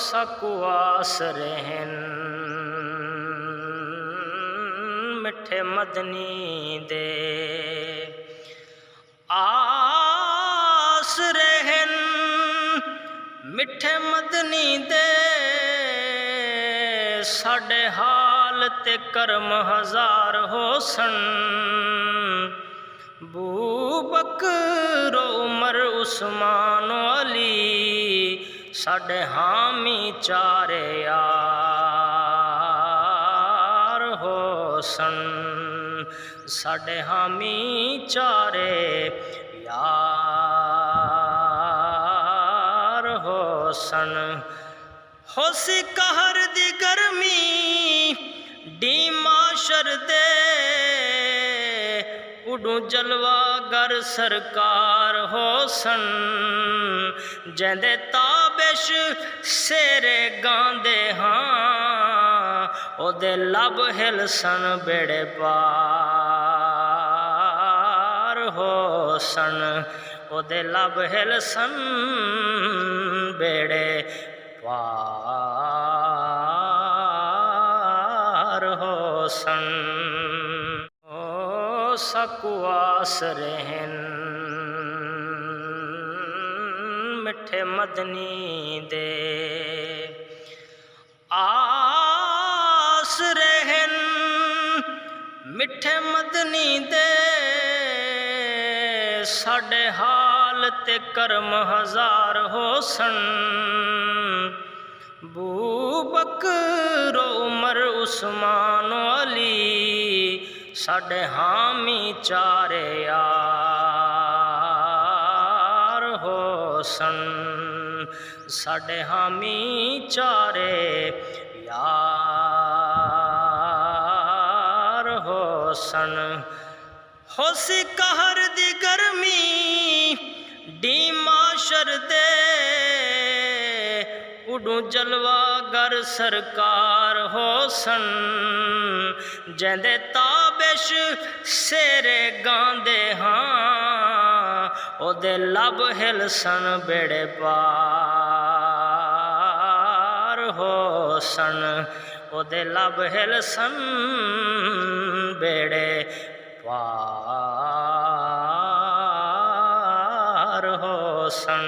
सकुआस रहन मिठे मदनी दे आस रहन मिठे मदनी दे साडे हाल ते करम हजार हो सन बू बकर उमर उस्मान अली साडे हामी चारे यार हो सन साडे हामी चारे यार हो सन होसी कहर दी गर्मी डी माशर दे उडू जलवा गर सरकार हो सन जेंदे ताबिश सेरे गांदे हाँ ओदे लब हिल सन बेड़े पार हो सन ओदे लब हिल सन बेड़े पार हो सन सकुआस रहन मिठे मदनी दे आस रहन मिठे मदनी दे साडे हाल ते करम हजार हो सन बू बकर उमर उस्मान अली साडे हामी चारे यार हो सन साडे हामी चारे यार हो सन होसी कहर दी गर्मी डी माशर दे उडू जलवा गर सरकार हो सन जेंदे ताबिश सेरे गांदे हाँ ओदे लब हिल सन बेड़े पार हो सन ओदे लब हिल सन बेड़े पार हो सन।